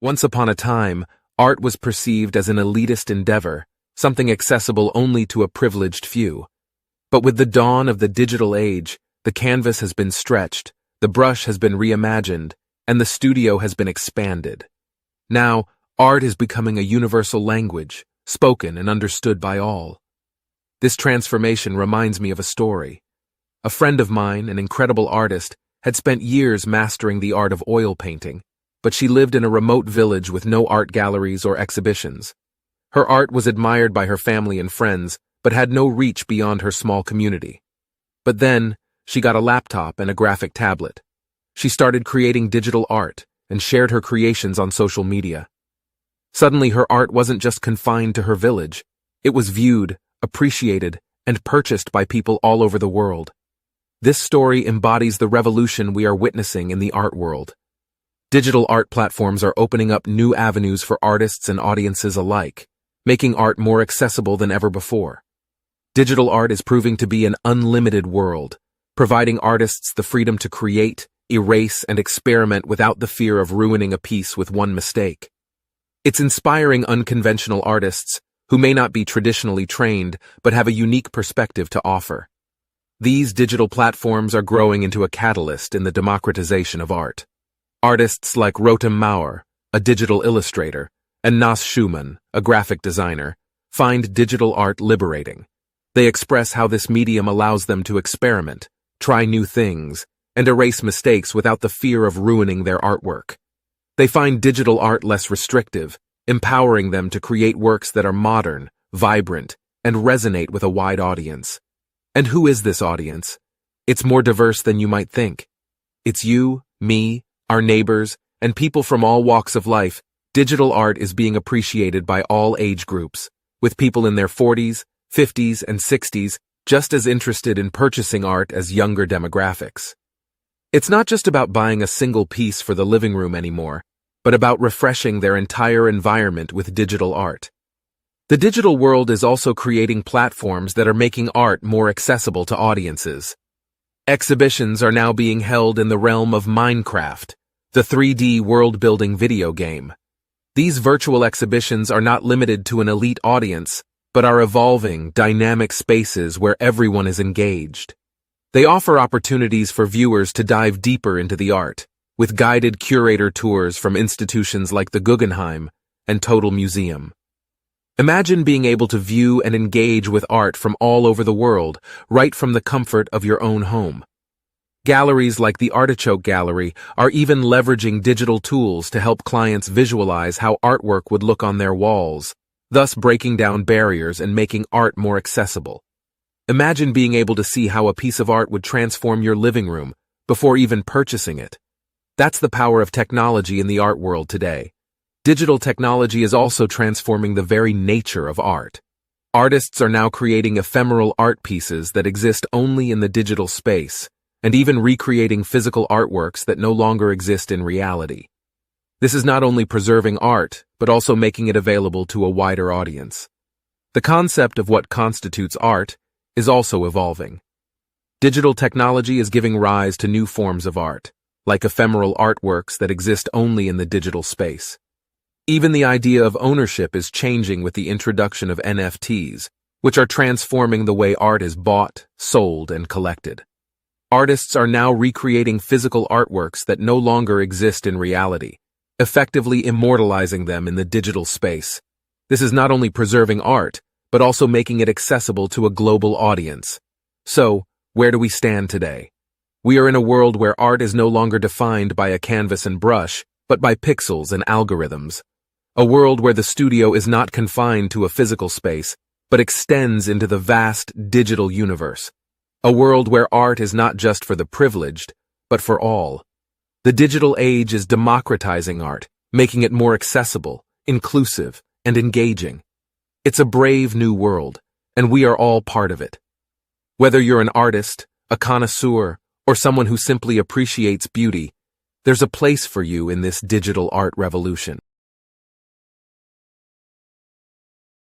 Once upon a time, art was perceived as an elitist endeavor, something accessible only to a privileged few. But with the dawn of the digital age, the canvas has been stretched, the brush has been reimagined, and the studio has been expanded. Now, art is becoming a universal language, spoken and understood by all. This transformation reminds me of a story. A friend of mine, an incredible artist, had spent years mastering the art of oil painting, but she lived in a remote village with no art galleries or exhibitions. Her art was admired by her family and friends, but had no reach beyond her small community. But then, she got a laptop and a graphic tablet. She started creating digital art and shared her creations on social media. Suddenly, her art wasn't just confined to her village. It was viewed, appreciated, and purchased by people all over the world. This story embodies the revolution we are witnessing in the art world. Digital art platforms are opening up new avenues for artists and audiences alike, making art more accessible than ever before. Digital art is proving to be an unlimited world, providing artists the freedom to create, erase, and experiment without the fear of ruining a piece with one mistake. It's inspiring unconventional artists who may not be traditionally trained but have a unique perspective to offer. These digital platforms are growing into a catalyst in the democratization of art. Artists like Rotem Maor, a digital illustrator, and Shuhman, a graphic designer, find digital art liberating. They express how this medium allows them to experiment, try new things, and erase mistakes without the fear of ruining their artwork. They find digital art less restrictive, empowering them to create works that are modern, vibrant, and resonate with a wide audience. And who is this audience? It's more diverse than you might think. It's you, me, our neighbors, and people from all walks of life. Digital art is being appreciated by all age groups, with people in their 40s, 50s, and 60s just as interested in purchasing art as younger demographics. It's not just about buying a single piece for the living room anymore, but about refreshing their entire environment with digital art. The digital world is also creating platforms that are making art more accessible to audiences. Exhibitions are now being held in the realm of Minecraft, the 3D world-building video game. These virtual exhibitions are not limited to an elite audience, but are evolving, dynamic spaces where everyone is engaged. They offer opportunities for viewers to dive deeper into the art, with guided curator tours from institutions like the Guggenheim and Total Museum. Imagine being able to view and engage with art from all over the world, right from the comfort of your own home. Galleries like the Artichoke Gallery are even leveraging digital tools to help clients visualize how artwork would look on their walls, thus breaking down barriers and making art more accessible. Imagine being able to see how a piece of art would transform your living room before even purchasing it. That's the power of technology in the art world today. Digital technology is also transforming the very nature of art. Artists are now creating ephemeral art pieces that exist only in the digital space, and even recreating physical artworks that no longer exist in reality. This is not only preserving art, but also making it available to a wider audience. The concept of what constitutes art is also evolving. Digital technology is giving rise to new forms of art, like ephemeral artworks that exist only in the digital space. Even the idea of ownership is changing with the introduction of NFTs, which are transforming the way art is bought, sold, and collected. Artists are now recreating physical artworks that no longer exist in reality, effectively immortalizing them in the digital space. This is not only preserving art, but also making it accessible to a global audience. So, where do we stand today? We are in a world where art is no longer defined by a canvas and brush, but by pixels and algorithms. A world where the studio is not confined to a physical space, but extends into the vast digital universe. A world where art is not just for the privileged, but for all. The digital age is democratizing art, making it more accessible, inclusive, and engaging. It's a brave new world, and we are all part of it. Whether you're an artist, a connoisseur, or someone who simply appreciates beauty, there's a place for you in this digital art revolution.